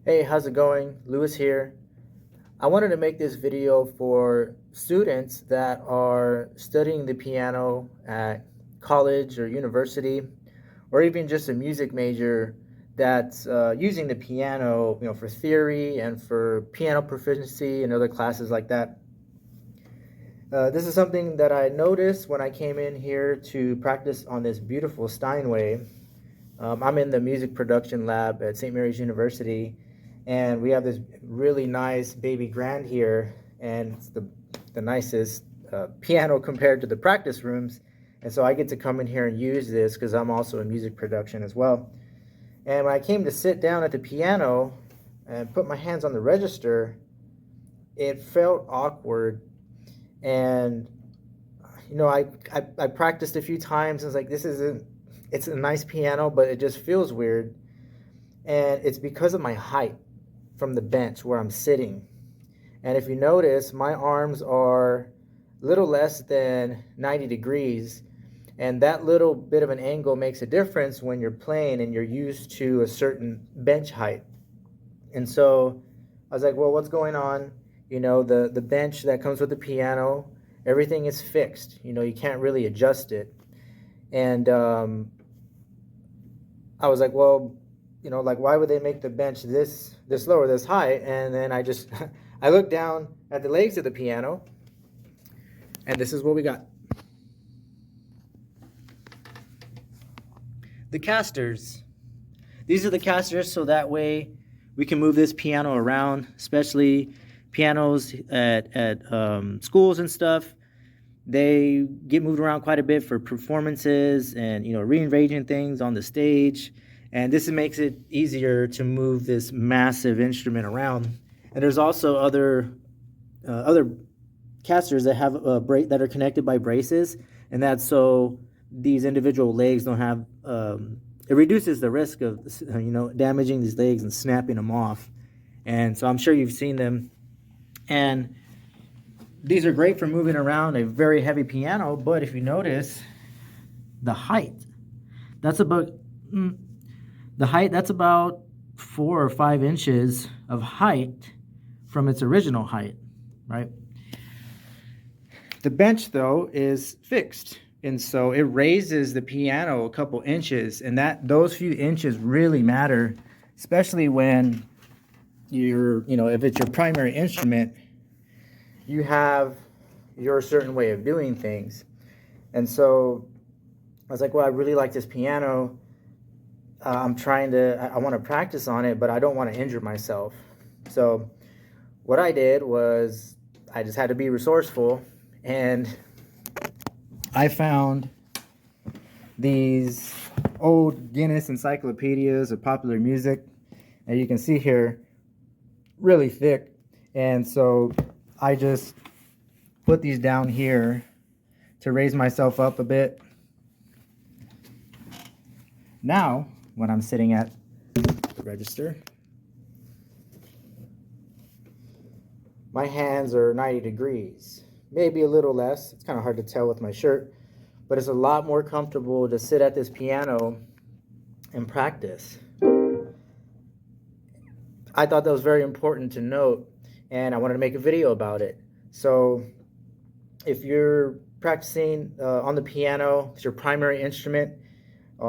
Hey, how's it going? Lewis here. I wanted to make this video for students that are studying the piano at college or university, or even just a music major that's using the piano, for theory and for piano proficiency and other classes like that. This is something that I noticed when I came in here to practice on this beautiful Steinway. I'm in the music production lab at St. Mary's University, and we have this really nice baby grand here, and it's the nicest piano compared to the practice rooms. And so I get to come in here and use this because I'm also in music production as well. And when I came to sit down at the piano and put my hands on the register, it felt awkward. And I practiced a few times and was like, this isn't, it's a nice piano, but it just feels weird. And it's because of my height from the bench where I'm sitting. And if you notice, my arms are a little less than 90 degrees. And that little bit of an angle makes a difference when you're playing and you're used to a certain bench height. And so I was like, well, what's going on? The bench that comes with the piano, everything is fixed. You can't really adjust it. And I was like, well, like why would they make the bench this low or this high? And then I just I looked down at the legs of the piano, and this is what we got. The casters. These are the casters, so that way we can move this piano around, especially pianos at schools and stuff. They get moved around quite a bit for performances and rearranging things on the stage, and this makes it easier to move this massive instrument around. And there's also other casters that have that are connected by braces, and that's so these individual legs don't have it reduces the risk of damaging these legs and snapping them off. And so I'm sure you've seen them, and these are great for moving around a very heavy piano. But if you notice the height, that's about that's about 4 or 5 inches of height from its original height, right? The bench though is fixed, and so it raises the piano a couple inches, and those few inches really matter, especially when you're if it's your primary instrument, you have your certain way of doing things. And so I was like, well, I really like this piano. I want to practice on it, but I don't want to injure myself. So what I did was I just had to be resourceful, and I found these old Guinness encyclopedias of popular music, and you can see here, really thick. And so I just put these down here to raise myself up a bit. Now, when I'm sitting at the register, my hands are 90 degrees, maybe a little less. It's kind of hard to tell with my shirt, but it's a lot more comfortable to sit at this piano and practice. I thought that was very important to note, and I wanted to make a video about it. So if you're practicing on the piano, it's your primary instrument,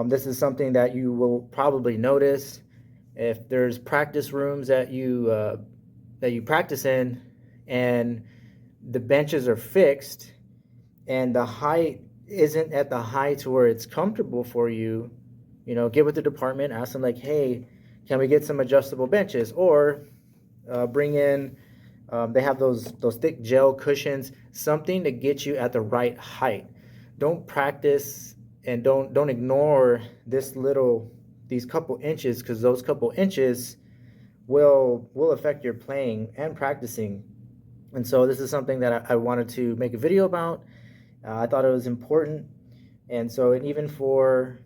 this is something that you will probably notice. If there's practice rooms that you practice in, and the benches are fixed, and the height isn't at the height to where it's comfortable for you, get with the department, ask them like, hey, can we get some adjustable benches? Or bring in, they have those thick gel cushions, something to get you at the right height. Don't practice and don't ignore these couple inches, because those couple inches will affect your playing and practicing. And so this is something that I wanted to make a video about. I thought it was important. And so, and even for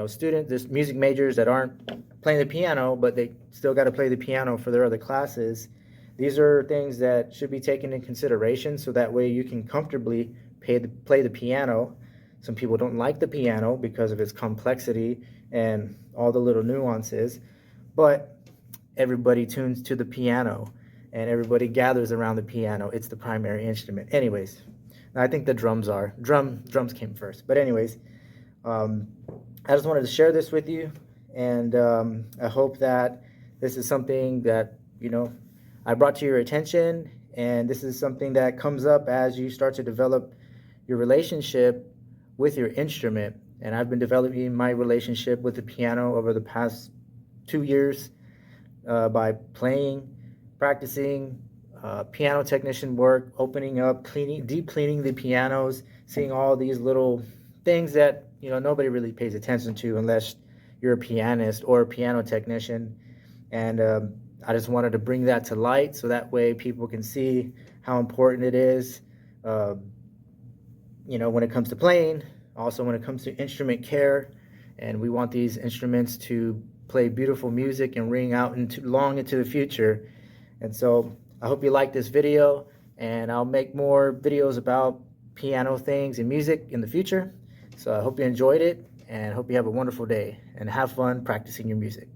students, there's music majors that aren't playing the piano, but they still got to play the piano for their other classes. These are things that should be taken into consideration, so that way you can comfortably play the piano. Some people don't like the piano because of its complexity and all the little nuances, but everybody tunes to the piano and everybody gathers around the piano. It's the primary instrument. Anyways, I think the drums came first. But anyways, um, I just wanted to share this with you, and I hope that this is something that I brought to your attention, and this is something that comes up as you start to develop your relationship with your instrument. And I've been developing my relationship with the piano over the past 2 years by playing, practicing, piano technician work, opening up, cleaning, deep cleaning the pianos, seeing all these little things that nobody really pays attention to unless you're a pianist or a piano technician. And I just wanted to bring that to light so that way people can see how important it is, uh, when it comes to playing, also when it comes to instrument care. And we want these instruments to play beautiful music and ring out long into the future. And so I hope you like this video, and I'll make more videos about piano things and music in the future. So I hope you enjoyed it, and hope you have a wonderful day and have fun practicing your music.